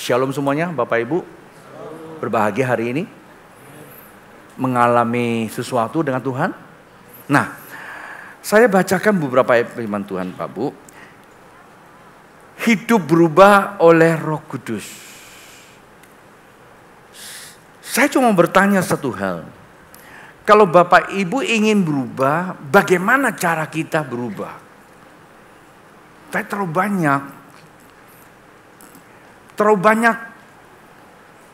Shalom semuanya, Bapak Ibu. Berbahagia hari ini mengalami sesuatu dengan Tuhan. Nah, saya bacakan beberapa ayat firman Tuhan, Pak Bu. Hidup berubah oleh Roh Kudus. Saya cuma bertanya satu hal. Kalau Bapak Ibu ingin berubah, bagaimana cara kita berubah? Saya terlalu banyak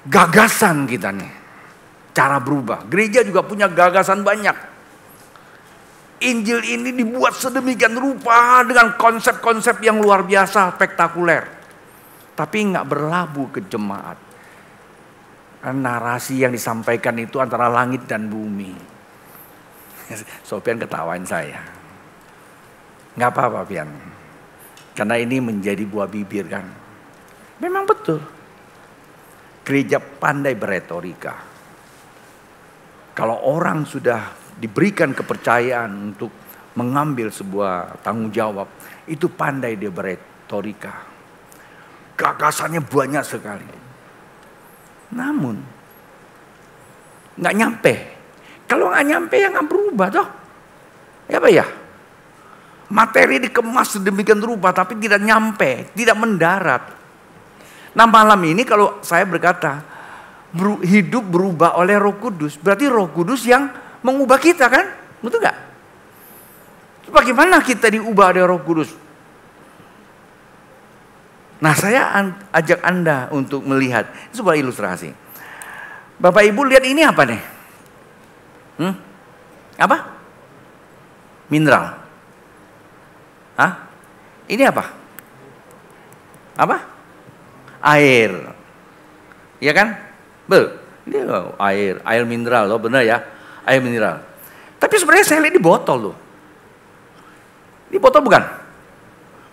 gagasan kita nih, cara berubah. Gereja juga punya gagasan banyak. Injil ini dibuat sedemikian rupa dengan konsep-konsep yang luar biasa, spektakuler. Tapi nggak berlabuh ke jemaat. Narasi yang disampaikan itu antara langit dan bumi. Sofian ketawain saya. Nggak apa-apa, Pian. Karena ini menjadi buah bibir kan. Memang betul. Gereja pandai beretorika. Kalau orang sudah diberikan kepercayaan untuk mengambil sebuah tanggung jawab, itu pandai dia beretorika. Gagasannya banyak sekali. Namun nggak nyampe. Kalau nggak nyampe ya nggak berubah toh. Ya Pak ya. Materi dikemas sedemikian rupa tapi tidak nyampe, tidak mendarat. Nah malam ini kalau saya berkata hidup berubah oleh Roh Kudus, berarti Roh Kudus yang mengubah kita kan? Betul gak? Bagaimana kita diubah oleh Roh Kudus? Nah saya ajak Anda untuk melihat sebuah ilustrasi. Bapak Ibu lihat ini apa nih? Apa? Mineral. Hah? Ini apa? Apa? Air. Iya kan? Ini air mineral loh, benar ya? Air mineral. Tapi sebenarnya saya lihat di botol loh. Ini botol bukan?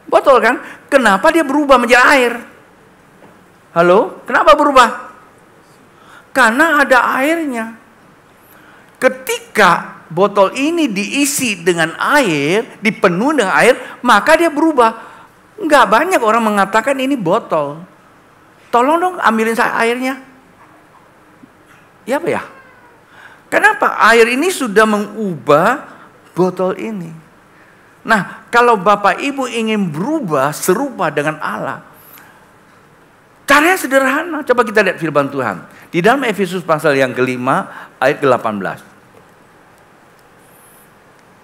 Botol kan? Kenapa dia berubah menjadi air? Halo? Kenapa berubah? Karena ada airnya. Ketika botol ini diisi dengan air, dipenuhi dengan air, maka dia berubah. Enggak banyak orang mengatakan ini botol. Tolong dong ambilin saya airnya. Ya apa ya? Kenapa? Air ini sudah mengubah botol ini. Nah, kalau Bapak Ibu ingin berubah serupa dengan Allah, caranya sederhana. Coba kita lihat firman Tuhan. Di dalam Efesus pasal yang kelima, ayat ke-18.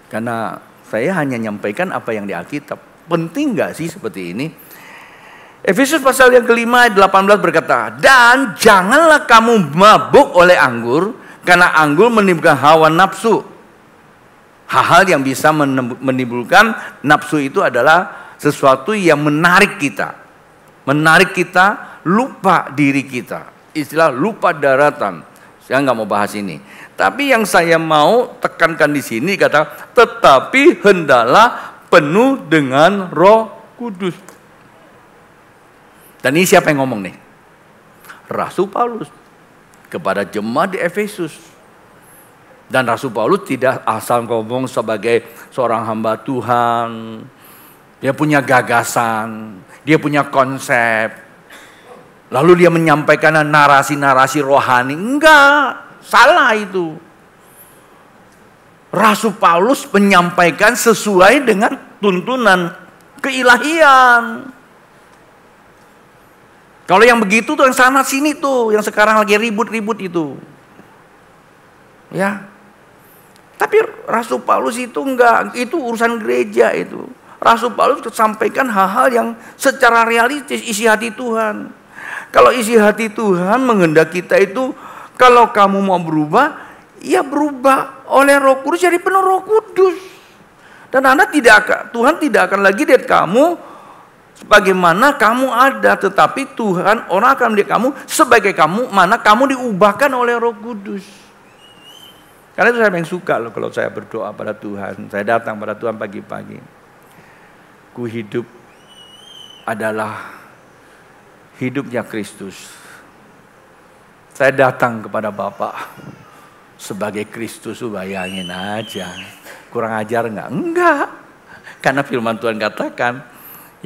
Karena saya hanya nyampaikan apa yang di Alkitab. Penting gak sih seperti ini? Efesus pasal yang kelima ayat 18 berkata, dan janganlah kamu mabuk oleh anggur, karena anggur menimbulkan hawa nafsu. Hal-hal yang bisa menimbulkan nafsu itu adalah sesuatu yang menarik kita. Menarik kita, lupa diri kita. Istilah lupa daratan. Saya nggak mau bahas ini. Tapi yang saya mau tekankan di sini kata, tetapi hendaklah penuh dengan Roh Kudus. Dan ini siapa yang ngomong nih? Rasul Paulus kepada jemaat di Efesus. Dan Rasul Paulus tidak asal ngomong sebagai seorang hamba Tuhan. Dia punya gagasan, dia punya konsep. Lalu dia menyampaikan narasi-narasi rohani. Enggak, salah itu. Rasul Paulus menyampaikan sesuai dengan tuntunan keilahian. Kalau yang begitu tuh yang sana sini tuh, yang sekarang lagi ribut-ribut itu. Ya. Tapi Rasul Paulus itu enggak, itu urusan gereja itu. Rasul Paulus sampaikan hal-hal yang secara realistis isi hati Tuhan. Kalau isi hati Tuhan menghendaki kita itu, kalau kamu mau berubah, ya berubah oleh Roh Kudus jadi penuh Roh Kudus. Dan Tuhan tidak akan lagi lihat kamu sebagaimana kamu ada, tetapi orang akan melihat kamu sebagai kamu, mana kamu diubahkan oleh Roh Kudus. Karena itu saya yang suka loh kalau saya berdoa pada Tuhan. Saya datang pada Tuhan pagi-pagi. Ku hidup adalah hidupnya Kristus. Saya datang kepada Bapa sebagai Kristus, bayangin aja. Kurang ajar enggak? Enggak. Karena firman Tuhan katakan,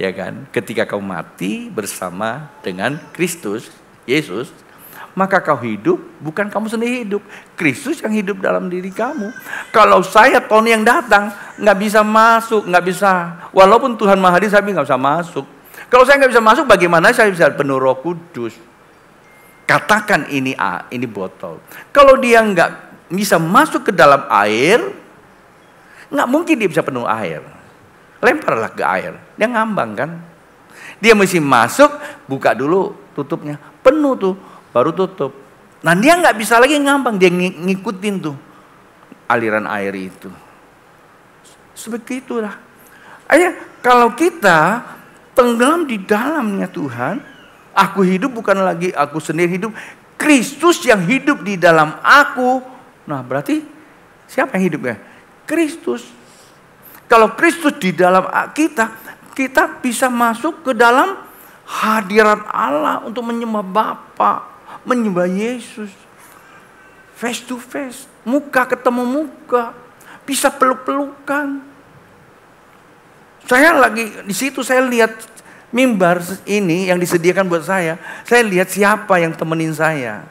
ya kan, ketika kau mati bersama dengan Kristus, Yesus, maka kau hidup, bukan kamu sendiri hidup. Kristus yang hidup dalam diri kamu. Kalau saya, Tony yang datang, nggak bisa masuk, nggak bisa. Walaupun Tuhan Maha Hadir, saya nggak bisa masuk. Kalau saya nggak bisa masuk, bagaimana saya bisa penuh Roh Kudus? Katakan ini botol. Kalau dia nggak bisa masuk ke dalam air, nggak mungkin dia bisa penuh air. Lemparlah ke air, dia ngambang kan? Dia mesti masuk, buka dulu tutupnya, penuh tuh, baru tutup. Nah dia nggak bisa lagi ngambang, dia ngikutin tuh aliran air itu. Sebegitulah. Kalau kita tenggelam di dalamnya Tuhan, aku hidup bukan lagi aku sendiri hidup, Kristus yang hidup di dalam aku. Nah berarti siapa yang hidup ya? Kristus. Kalau Kristus di dalam kita, kita bisa masuk ke dalam hadirat Allah untuk menyembah Bapa, menyembah Yesus. Face to face, muka ketemu muka, bisa peluk-pelukan. Saya lagi di situ, saya lihat mimbar ini yang disediakan buat saya. Saya lihat siapa yang temenin saya.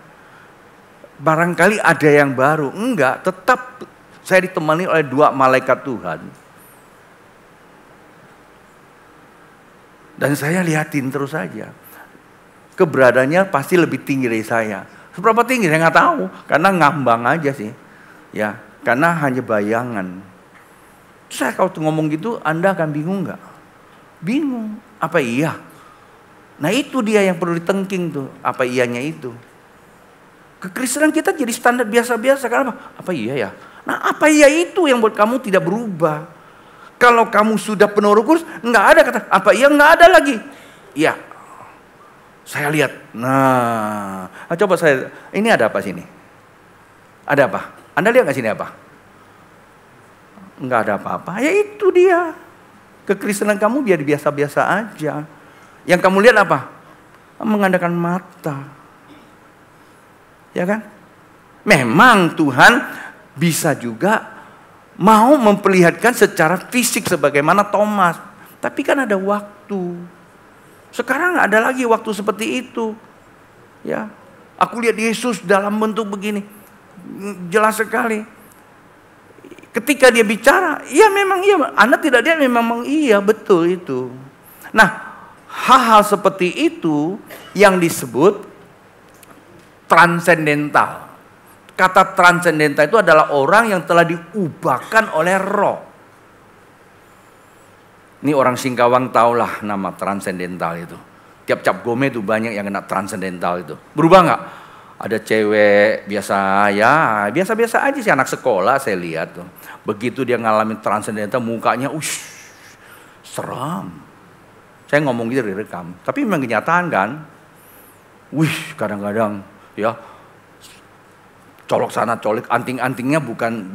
Barangkali ada yang baru. Enggak, tetap saya ditemani oleh 2 malaikat Tuhan. Dan saya lihatin terus saja. Keberadaannya pasti lebih tinggi dari saya. Seberapa tinggi saya nggak tahu, karena ngambang aja sih. Ya, karena hanya bayangan. Saya kalau ngomong gitu, Anda akan bingung nggak? Bingung. Apa iya? Nah itu dia yang perlu ditengking tuh. Apa iyanya itu? Kekristenan kita jadi standar biasa-biasa. Kenapa? Apa iya ya? Nah apa iya itu yang buat kamu tidak berubah? Kalau kamu sudah penuh Roh Kudus, nggak ada kata apa iya, nggak ada lagi. Iya. Saya lihat. Nah coba ini ada apa sini? Ada apa? Anda lihat nggak sini apa? Nggak ada apa-apa. Ya itu dia. Kekristenan kamu biar biasa-biasa aja. Yang kamu lihat apa? Mengandalkan mata. Ya kan? Memang Tuhan bisa juga mau memperlihatkan secara fisik sebagaimana Thomas. Tapi kan ada waktu. Sekarang nggak ada lagi waktu seperti itu. Ya, aku lihat Yesus dalam bentuk begini. Jelas sekali. Ketika dia bicara, iya memang iya. Anda tidak lihat memang iya, betul itu. Nah, hal-hal seperti itu yang disebut transendental. Kata transendental itu adalah orang yang telah diubahkan oleh Roh. Ini orang Singkawang tahulah nama transendental itu. Tiap cap gome itu banyak yang kena transendental itu. Berubah nggak? Ada cewek biasa ya, biasa-biasa aja sih, anak sekolah saya lihat tuh. Begitu dia ngalamin transendental, mukanya seram. Saya ngomong gitu direkam. Tapi memang kenyataan kan. Kadang-kadang ya colok sana colok, anting-antingnya bukan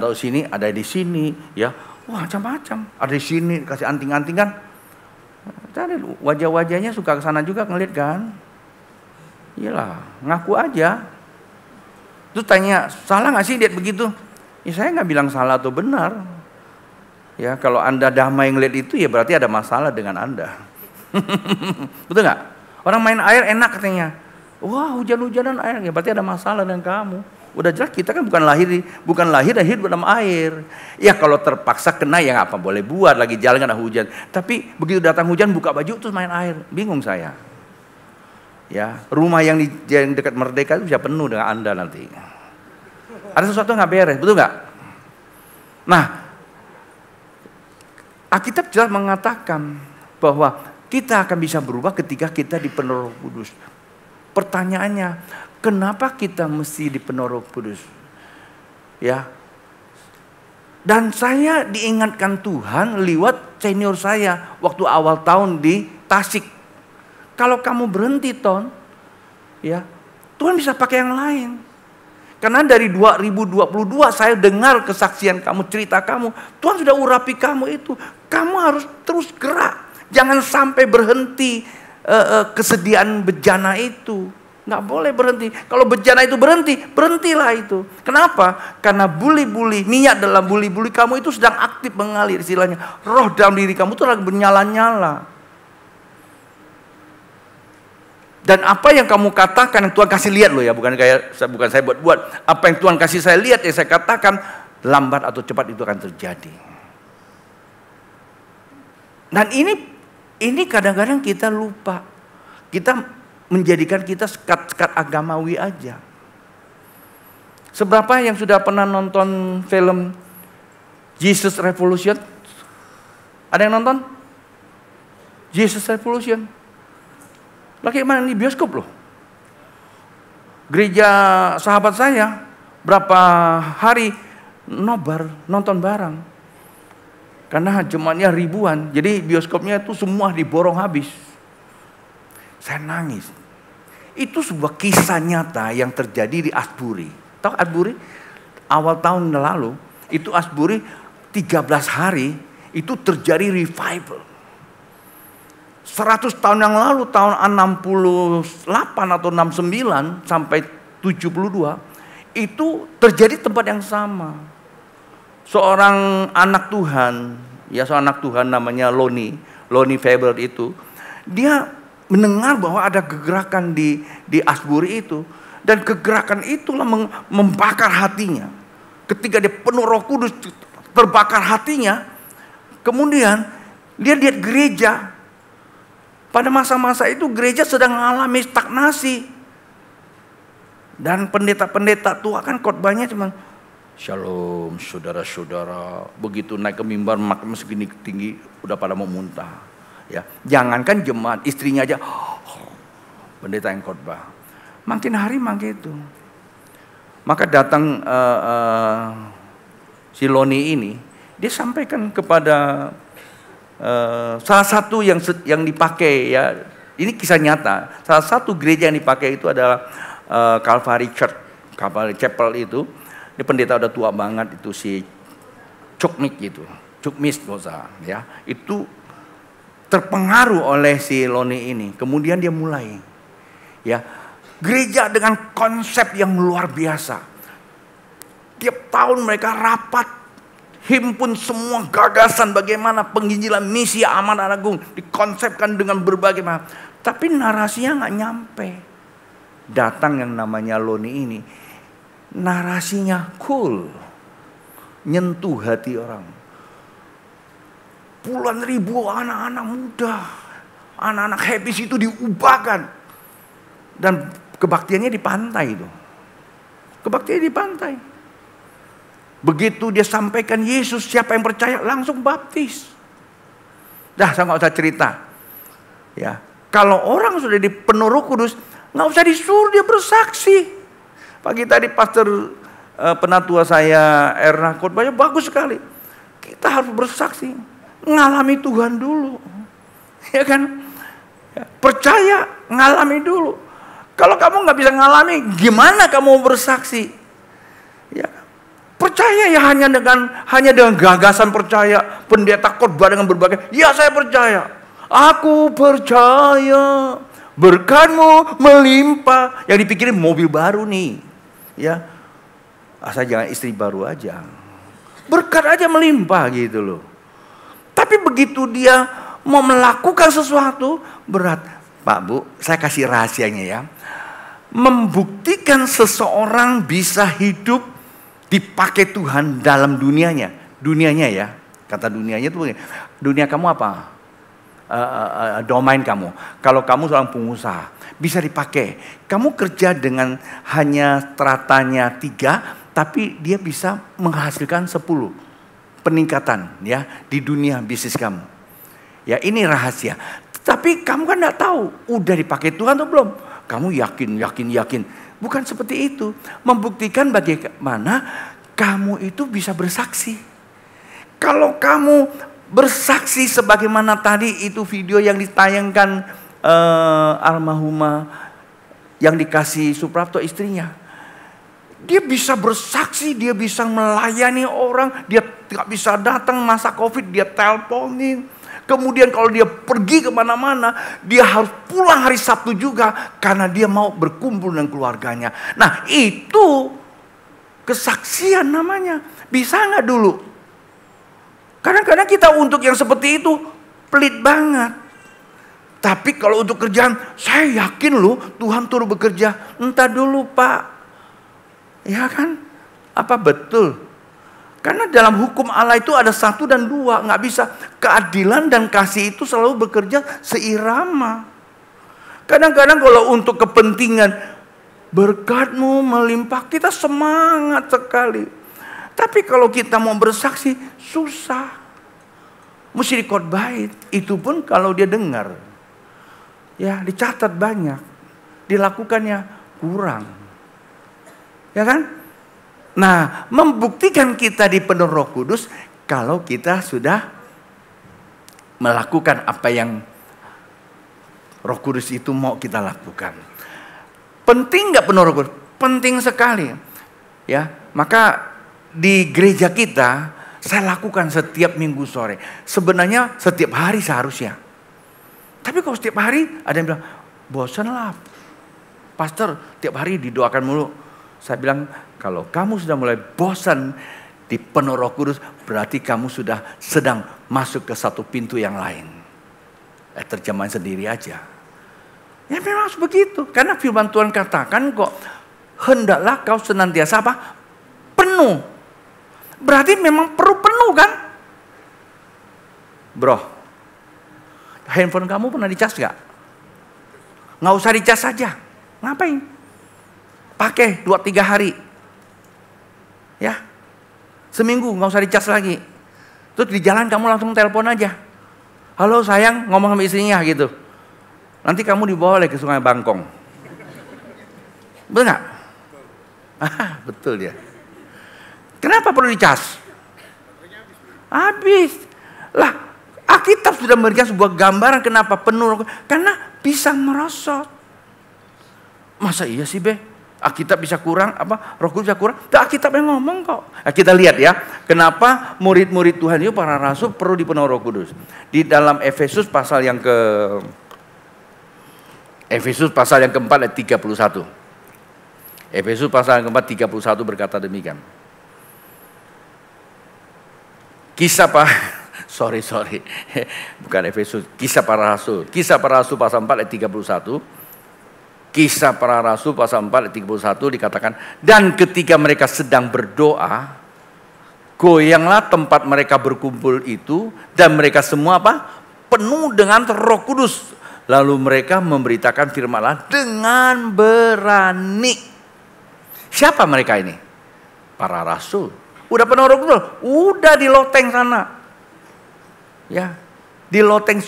tahu sini, ada di sini ya. Wah, macam-macam. Ada di sini kasih anting-anting kan. Wajah-wajahnya suka ke sana juga ngeliat kan. Iyalah, ngaku aja. Terus tanya, salah gak sih lihat begitu? Ya saya gak bilang salah atau benar. Ya kalau Anda damai ngeliat itu ya berarti ada masalah dengan Anda. Betul gak? Orang main air enak katanya. Wah hujan-hujanan air, ya berarti ada masalah dengan kamu. Udah jelas kita kan bukan lahir dan hidup dalam air. Ya kalau terpaksa kena ya apa boleh buat, lagi jalan ada hujan. Tapi begitu datang hujan buka baju terus main air. Bingung saya. Ya, rumah yang dekat Merdeka itu bisa penuh dengan Anda nanti. Ada sesuatu nggak beres, betul nggak? Nah, Alkitab jelas mengatakan bahwa Kita akan bisa berubah ketika kita dipenuhi Roh Kudus. Pertanyaannya, kenapa kita mesti dipenuhi Roh Kudus? Ya. Dan saya diingatkan Tuhan lewat senior saya waktu awal tahun di Tasik. Kalau kamu berhenti, Ton, ya, Tuhan bisa pakai yang lain. Karena dari 2022 saya dengar kesaksian kamu, cerita kamu. Tuhan sudah urapi kamu itu. Kamu harus terus gerak. Jangan sampai berhenti kesediaan bejana itu. Nggak boleh berhenti. Kalau bejana itu berhenti, berhentilah itu. Kenapa? Karena buli-buli, minyak dalam buli-buli kamu itu sedang aktif mengalir istilahnya. Roh dalam diri kamu itu lagi bernyala-nyala. Dan apa yang kamu katakan yang Tuhan kasih lihat loh ya, bukan saya buat-buat. Apa yang Tuhan kasih saya lihat yang saya katakan, lambat atau cepat itu akan terjadi. Dan ini kadang-kadang kita lupa. Kita menjadikan kita sekat-sekat agamawi aja. Seberapa yang sudah pernah nonton film Jesus Revolution? Ada yang nonton? Jesus Revolution. Lagi main di bioskop loh. Gereja sahabat saya berapa hari nobar nonton bareng. Karena jemaatnya ribuan. Jadi bioskopnya itu semua diborong habis. Saya nangis. Itu sebuah kisah nyata yang terjadi di Asbury. Tahu Asbury? Awal tahun lalu itu Asbury 13 hari itu terjadi revival. 100 tahun yang lalu, tahun 68 atau 69 sampai 72, itu terjadi tempat yang sama. Seorang anak Tuhan, ya seorang anak Tuhan namanya Lonnie Faber itu, dia mendengar bahwa ada kegerakan di Asbury itu. Dan kegerakan itulah membakar hatinya. Ketika dia penuh Roh Kudus, terbakar hatinya, kemudian dia lihat gereja. Pada masa-masa itu gereja sedang mengalami stagnasi. Dan pendeta-pendeta tua kan khotbahnya cuma shalom saudara-saudara. Begitu naik ke mimbar makin segini tinggi udah pada mau muntah. Ya, jangankan jemaat, istrinya aja pendeta yang khotbah. Makin hari makin itu. Maka datang si Lonnie ini, dia sampaikan kepada salah satu yang dipakai ya, ini kisah nyata. Salah satu gereja yang dipakai itu adalah Calvary Church, Calvary Chapel itu. Ini pendeta udah tua banget itu si Cukmik itu, Cukmis dosa ya. Itu terpengaruh oleh si Lonnie ini. Kemudian dia mulai ya gereja dengan konsep yang luar biasa. Tiap tahun mereka rapat, himpun semua gagasan bagaimana penginjilan misi amanat agung dikonsepkan dengan berbagai macam. Tapi narasinya nggak nyampe. Datang yang namanya Lonnie ini, narasinya cool, nyentuh hati orang. Puluhan ribu anak-anak muda, anak-anak habis itu diubahkan. Dan kebaktiannya di pantai itu. Kebaktiannya di pantai. Begitu dia sampaikan Yesus, siapa yang percaya langsung baptis. Dah, saya nggak usah cerita. Ya, kalau orang sudah dipenuhi Roh Kudus, nggak usah disuruh dia bersaksi. Pagi tadi pastor penatua saya Erna khotbahnya bagus sekali. Kita harus bersaksi, ngalami Tuhan dulu, ya kan? Ya, percaya, ngalami dulu. Kalau kamu nggak bisa ngalami, gimana kamu bersaksi? Ya. Percaya ya hanya dengan gagasan percaya. Pendeta khotbah dengan berbagai, ya saya percaya. Aku percaya berkat-Mu melimpah. Yang dipikirin mobil baru nih. Ya. Asal jangan istri baru aja. Berkat aja melimpah gitu loh. Tapi begitu dia mau melakukan sesuatu berat. Pak Bu, saya kasih rahasianya ya. Membuktikan seseorang bisa hidup dipakai Tuhan dalam dunianya ya, kata dunianya itu, dunia kamu apa? Domain kamu. Kalau kamu seorang pengusaha, bisa dipakai. Kamu kerja dengan hanya stratanya 3, tapi dia bisa menghasilkan 10 peningkatan ya di dunia bisnis kamu. Ya ini rahasia. Tapi kamu kan nggak tahu, udah dipakai Tuhan atau belum. Kamu yakin. Bukan seperti itu. Membuktikan bagaimana kamu itu bisa bersaksi. Kalau kamu bersaksi sebagaimana tadi itu video yang ditayangkan almarhumah yang dikasih Suprapto istrinya. Dia bisa bersaksi, dia bisa melayani orang, dia tidak bisa datang masa COVID, dia teleponin. Kemudian kalau dia pergi kemana-mana, dia harus pulang hari Sabtu juga karena dia mau berkumpul dengan keluarganya. Nah itu kesaksian namanya. Bisa nggak dulu? Kadang-kadang kita untuk yang seperti itu pelit banget. Tapi kalau untuk kerjaan, saya yakin loh Tuhan turut bekerja. Entah dulu Pak. Ya kan? Apa betul? Karena dalam hukum Allah itu ada 1 dan 2. Nggak bisa. Keadilan dan kasih itu selalu bekerja seirama. Kadang-kadang kalau untuk kepentingan berkat-Mu melimpah, kita semangat sekali. Tapi kalau kita mau bersaksi, susah. Mesti dikhotbahin. Itu pun kalau dia dengar. Ya, dicatat banyak. Dilakukannya kurang. Ya kan? Nah, membuktikan kita dipenuhi Roh Kudus kalau kita sudah melakukan apa yang Roh Kudus itu mau kita lakukan. Penting nggak penuh Roh Kudus? Penting sekali. Ya, maka di gereja kita saya lakukan setiap minggu sore. Sebenarnya setiap hari seharusnya. Tapi kalau setiap hari ada yang bilang, bosan lah, pastor tiap hari didoakan mulu. Saya bilang, kalau kamu sudah mulai bosan di penuh Roh Kudus, berarti kamu sudah sedang masuk ke satu pintu yang lain. Terjemahan sendiri aja. Ya memang begitu. Karena firman Tuhan katakan kok, hendaklah kau senantiasa apa? Penuh. Berarti memang perlu penuh kan? Bro, handphone kamu pernah dicas gak? Nggak usah dicas saja. Ngapain? Pakai 2-3 hari. Ya, seminggu nggak usah dicas lagi. Terus di jalan kamu langsung telepon aja. Halo sayang, ngomong sama istrinya gitu. Nanti kamu dibawa lagi ke Sungai Bangkong. Betul nggak? Betul dia. Kenapa perlu dicas? Habis. Lah, Alkitab sudah memberikan sebuah gambaran kenapa penuh. Karena bisa merosot. Masa iya sih Be? Alkitab bisa kurang, Roh Kudus bisa kurang? Alkitab yang ngomong kok. Nah, kita lihat ya, kenapa murid-murid Tuhan itu para rasul perlu dipenuhi Roh Kudus. Di dalam Efesus pasal yang keempat ayat 31. Efesus pasal yang keempat 31 berkata demikian. Bukan Efesus, Kisah para Rasul. Kisah para Rasul pasal 4 ayat 31. Kisah para Rasul pasal 4 ayat 31 dikatakan, dan ketika mereka sedang berdoa, goyanglah tempat mereka berkumpul itu, dan mereka semua apa? Penuh dengan Roh Kudus. Lalu mereka memberitakan firman Allah dengan berani. Siapa mereka ini? Para rasul. Udah penuh Roh Kudus, udah di loteng sana. Ya. Di loteng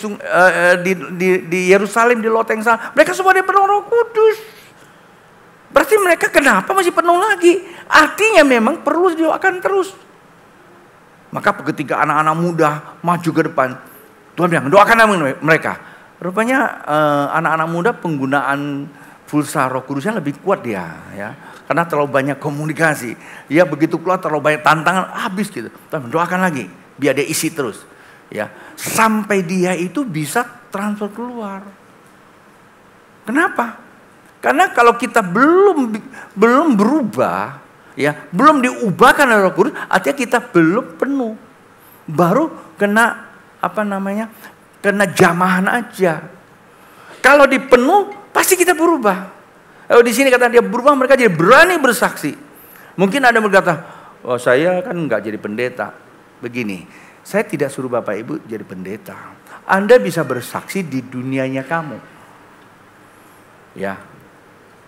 di Yerusalem, di loteng sana, mereka semua dia penuh Roh Kudus. Berarti mereka kenapa masih penuh lagi? Artinya memang perlu didoakan terus. Maka ketika anak-anak muda maju ke depan, Tuhan bilang doakan mereka. Rupanya anak-anak muda penggunaan pulsa Roh Kudusnya lebih kuat dia, ya. Karena terlalu banyak komunikasi. Ya begitu keluar terlalu banyak tantangan, habis gitu. Tuhan doakan lagi, biar dia isi terus. Ya, sampai dia itu bisa transfer keluar. Kenapa? Karena kalau kita belum berubah, ya, belum diubahkan oleh Roh Kudus, artinya kita belum penuh. Baru kena kena jamahan aja. Kalau dipenuh, pasti kita berubah. Kalau di sini kata dia berubah, mereka jadi berani bersaksi. Mungkin ada yang berkata, oh saya kan nggak jadi pendeta. Begini. Saya tidak suruh Bapak Ibu jadi pendeta. Anda bisa bersaksi di dunianya kamu. Ya.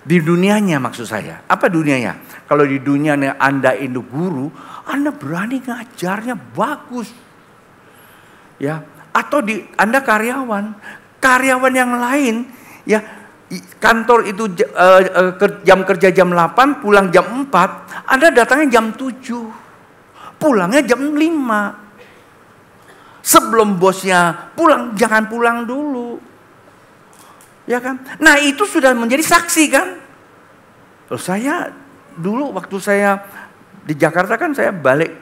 Di dunianya maksud saya. Apa dunianya? Kalau di dunianya Anda induk guru, Anda berani ngajarnya bagus. Ya. Atau Anda karyawan. karyawan yang lain ya kantor itu jam kerja jam 8, pulang jam 4, Anda datangnya jam 7. Pulangnya jam 5. Sebelum bosnya pulang, jangan pulang dulu. Ya kan? Nah, itu sudah menjadi saksi kan? Terus saya dulu waktu saya di Jakarta kan saya balik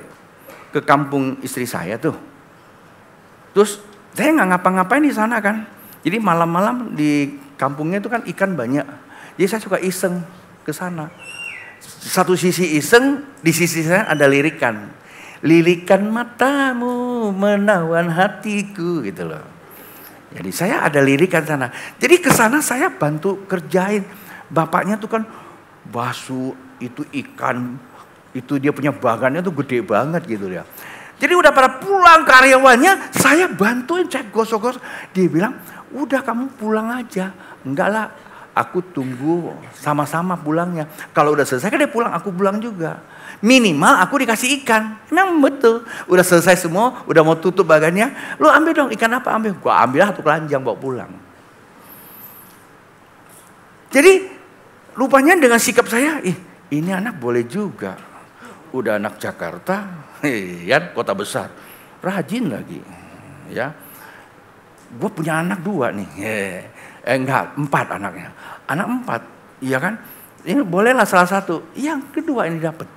ke kampung istri saya tuh. Terus saya nggak ngapa-ngapain di sana kan. Jadi malam-malam di kampungnya itu kan ikan banyak. Jadi saya suka iseng ke sana. Satu sisi iseng, di sisi saya ada lirikan. Lirikan matamu menawan hatiku gitu loh. Jadi saya ada lirikan sana. Jadi ke sana saya bantu kerjain. Bapaknya tuh kan basuh itu ikan, itu dia punya bagannya tuh gede banget gitu ya. Jadi udah pada pulang karyawannya, saya bantuin, saya gosok-gosok. Dia bilang, udah kamu pulang aja. Enggak lah, aku tunggu sama-sama pulangnya. Kalau udah selesai kan dia pulang, aku pulang juga. Minimal aku dikasih ikan. Memang betul. Udah selesai semua, udah mau tutup bagannya. Lo ambil dong, ikan apa ambil? Gua ambil satu keranjang bawa pulang. Jadi rupanya dengan sikap saya, ini anak boleh juga. Udah anak Jakarta, kan kota besar, rajin lagi, ya. Gue punya anak 2 nih, enggak 4 anaknya, anak 4, iya kan? Ini bolehlah salah satu, yang kedua ini dapat.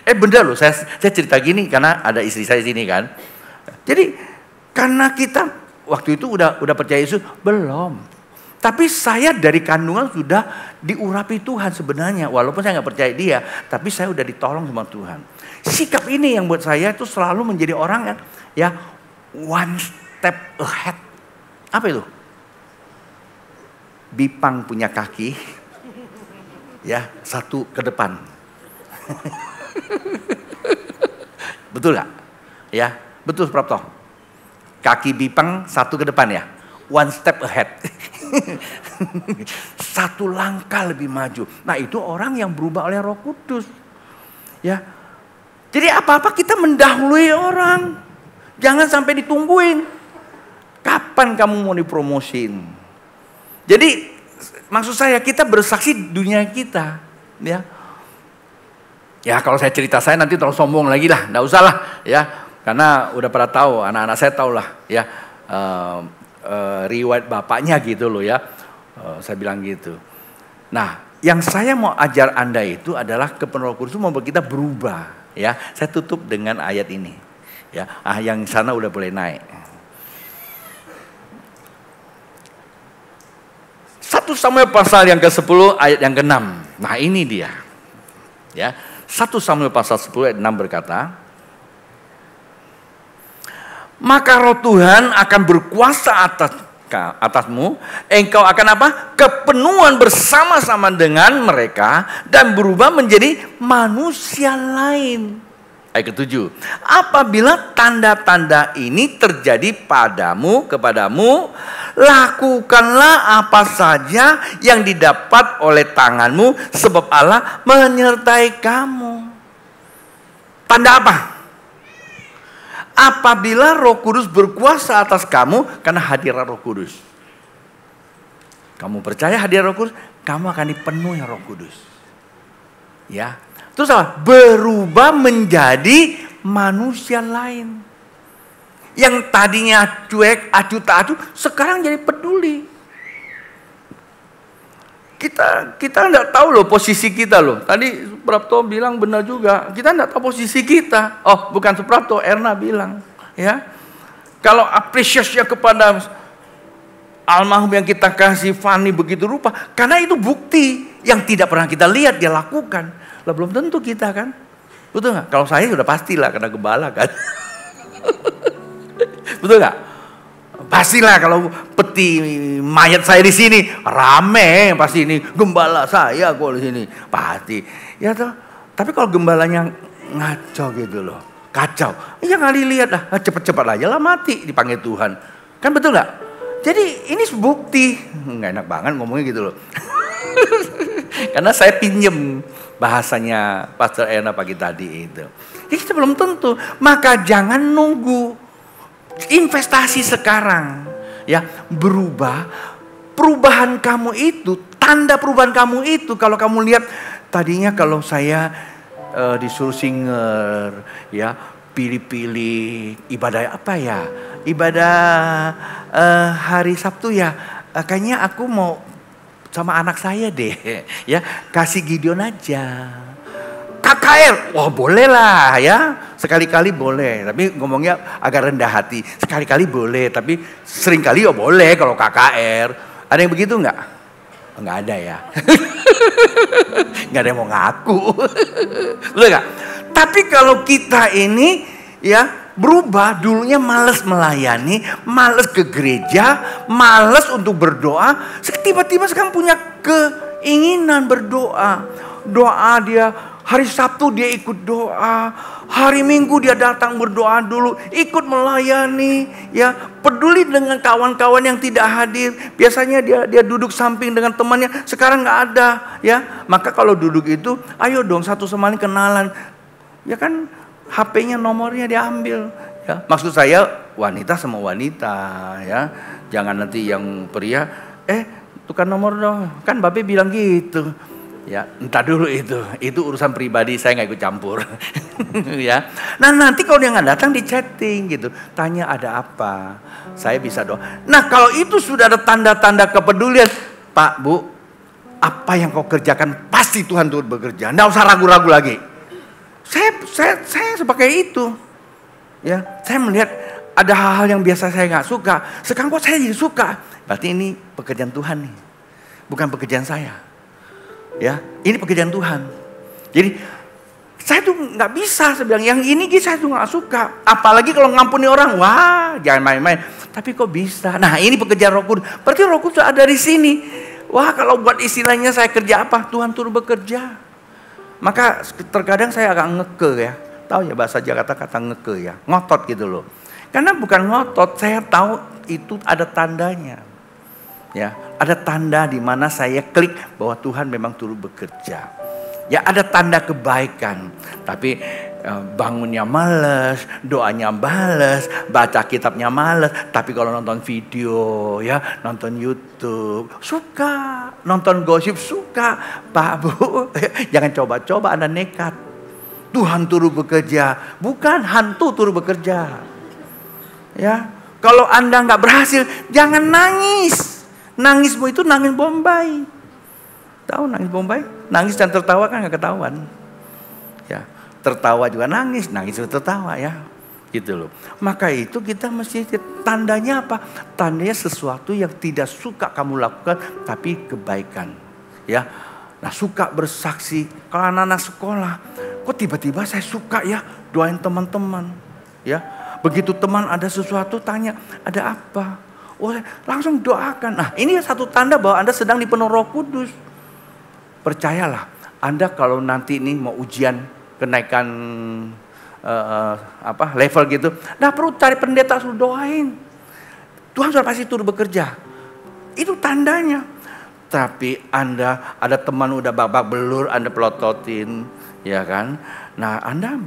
Bener loh, saya cerita gini karena ada istri saya sini kan. Jadi karena kita waktu itu udah percaya Yesus belum. Tapi saya dari kandungan sudah diurapi Tuhan sebenarnya. Walaupun saya nggak percaya dia, tapi saya udah ditolong sama Tuhan. Sikap ini yang buat saya itu selalu menjadi orang yang ya one step ahead. Apa itu? Bipang punya kaki, ya 1 ke depan. Betul nggak? Ya, betul Prapto. Kaki Bipang 1 ke depan ya. One step ahead. 1 langkah lebih maju. Nah, itu orang yang berubah oleh Roh Kudus. Ya. Jadi apa-apa kita mendahului orang. Jangan sampai ditungguin. Kapan kamu mau dipromosin? Jadi maksud saya kita bersaksi dunia kita, ya. Ya kalau saya cerita saya nanti terlalu sombong lagi lah, enggak usah lah, ya. Karena udah pada tahu, anak-anak saya tahu lah, ya. Riwayat bapaknya gitu loh ya. Saya bilang gitu. Nah, yang saya mau ajar Anda itu adalah kepenuhan Roh Kudus membuat kita berubah, ya. Saya tutup dengan ayat ini. Ya, yang sana udah boleh naik. 1 Samuel pasal yang ke-10 ayat yang ke-6. Nah, ini dia. Ya, 1 Samuel pasal 10 ayat 6 berkata, maka Roh Tuhan akan berkuasa atasmu, engkau akan apa? Kepenuhan bersama-sama dengan mereka dan berubah menjadi manusia lain. Ayat ke-7. Apabila tanda-tanda ini terjadi kepadamu, lakukanlah apa saja yang didapat oleh tanganmu, sebab Allah menyertai kamu. Tanda apa? Apabila Roh Kudus berkuasa atas kamu, karena hadirat Roh Kudus. Kamu percaya hadirat Roh Kudus, kamu akan dipenuhi Roh Kudus. Ya. Terus apa? Berubah menjadi manusia lain. Yang tadinya cuek, acuh tak acuh, sekarang jadi peduli. Kita enggak tahu loh posisi kita loh. Tadi Suprapto bilang benar juga. Kita enggak tahu posisi kita. Oh, bukan Suprapto, Erna bilang, ya. Kalau apresiasinya kepada almarhum yang kita kasih Fani begitu rupa, karena itu bukti yang tidak pernah kita lihat dia lakukan. Lah belum tentu kita kan. Betul enggak? Kalau saya sudah pastilah karena gembala kan. Betul enggak? Pastilah kalau peti mayat saya di sini rame, pasti ini gembala saya kok di sini pasti. Ya toh. Tapi kalau gembalanya ngaco gitu loh, kacau, ya nggak dilihat lah, cepet-cepet aja lah mati dipanggil Tuhan, kan betul nggak? Jadi ini bukti, nggak enak banget ngomongnya gitu loh. Karena saya pinjem bahasanya Pastor Erna pagi tadi itu. Jadi kita belum tentu, maka jangan nunggu. investasi sekarang, ya, berubah. Perubahan kamu itu, tanda perubahan kamu itu, kalau kamu lihat tadinya kalau saya disuruh singer, ya, pilih-pilih ibadah apa ya, ibadah hari Sabtu ya, kayaknya aku mau sama anak saya deh, ya, kasih Gideon aja. KKR, wah boleh lah ya, sekali-kali boleh, tapi ngomongnya agak rendah hati. Sekali-kali boleh, tapi seringkali ya boleh kalau KKR. Ada yang begitu nggak? Nggak ada ya. Nggak ada yang mau ngaku. Betul nggak? Tapi kalau kita ini ya berubah, dulunya males melayani, males ke gereja, males untuk berdoa, tiba-tiba sekarang punya keinginan berdoa. Doa dia, hari Sabtu dia ikut doa, hari Minggu dia datang berdoa dulu, ikut melayani, ya, peduli dengan kawan-kawan yang tidak hadir. Biasanya dia duduk samping dengan temannya, sekarang nggak ada, ya. Maka kalau duduk itu, ayo dong satu sama lain kenalan, ya kan, HP-nya nomornya diambil, ya. Maksud saya wanita sama wanita, ya, jangan nanti yang pria, tukar nomor dong, kan Babe bilang gitu. Ya, entah dulu itu urusan pribadi, saya nggak ikut campur. Ya, nah nanti kalau dia nggak datang di chatting gitu, tanya ada apa, saya bisa doa. Nah kalau itu sudah ada tanda-tanda kepedulian, Pak Bu, apa yang kau kerjakan pasti Tuhan turut bekerja, nggak usah ragu-ragu lagi. Saya sebagai itu, ya, saya melihat ada hal-hal yang biasa saya nggak suka, sekarang kok saya jadi suka, berarti ini pekerjaan Tuhan nih, bukan pekerjaan saya. Ya, ini pekerjaan Tuhan. Jadi saya tuh nggak bisa, saya bilang yang ini saya tuh nggak suka. Apalagi kalau ngampuni orang, wah jangan main-main. Tapi kok bisa? Nah ini pekerjaan Roh Kudus. Berarti Roh Kudus ada di sini. Wah kalau buat istilahnya saya kerja apa? Tuhan turut bekerja. Maka terkadang saya agak ngeke ya. Tahu ya bahasa Jakarta kata ngeke ya, ngotot gitu loh. Karena bukan ngotot, saya tahu itu ada tandanya. Ya, ada tanda di mana saya klik bahwa Tuhan memang turut bekerja. Ya, ada tanda kebaikan. Tapi bangunnya males, doanya males, baca kitabnya males. Tapi kalau nonton video, ya, nonton YouTube, suka. Nonton gosip, suka. Pak Bu, jangan coba-coba Anda nekat. Tuhan turut bekerja, bukan hantu turut bekerja. Ya, kalau Anda nggak berhasil, jangan nangis. Nangismu itu nangis Bombay. Tahu nangis Bombay? Nangis dan tertawa kan gak ketahuan. Ya, tertawa juga nangis juga tertawa ya. Gitu loh. Maka itu kita mesti tandanya apa? Tandanya sesuatu yang tidak suka kamu lakukan tapi kebaikan. Ya. Nah, suka bersaksi. Kalau anak-anak sekolah, kok tiba-tiba saya suka ya doain teman-teman. Ya. Begitu teman ada sesuatu tanya, ada apa? Oh, langsung doakan. Nah ini satu tanda bahwa Anda sedang dipenuhi Roh Kudus. Percayalah, Anda kalau nanti ini mau ujian kenaikan level gitu, nggak perlu cari pendeta suruh doain. Tuhan sudah pasti turut bekerja. Itu tandanya. Tapi Anda ada teman udah babak belur, Anda pelototin, ya kan? Nah Anda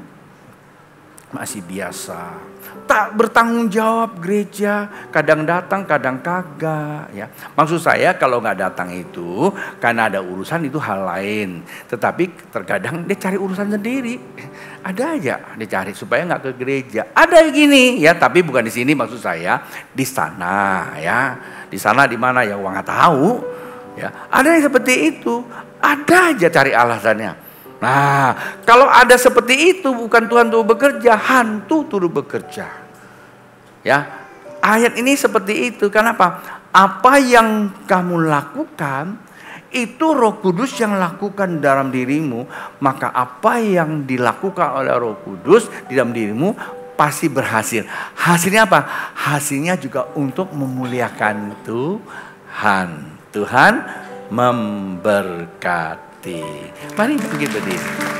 masih biasa. Tak bertanggung jawab gereja, kadang datang, kadang kagak. Ya, maksud saya kalau nggak datang itu karena ada urusan itu hal lain. Tetapi terkadang dia cari urusan sendiri. Ada aja dia cari supaya nggak ke gereja. Ada gini, ya, tapi bukan di sini maksud saya, di sana, ya, di sana di mana ya, uang nggak tahu. Ya, ada yang seperti itu. Ada aja cari alasannya. Nah, kalau ada seperti itu bukan Tuhan turut bekerja, hantu turut bekerja. Ya, ayat ini seperti itu. Kenapa? Apa yang kamu lakukan itu Roh Kudus yang lakukan dalam dirimu, maka apa yang dilakukan oleh Roh Kudus di dalam dirimu pasti berhasil. Hasilnya apa? Hasilnya juga untuk memuliakan Tuhan. Tuhan memberkati. Mari kita berdiri.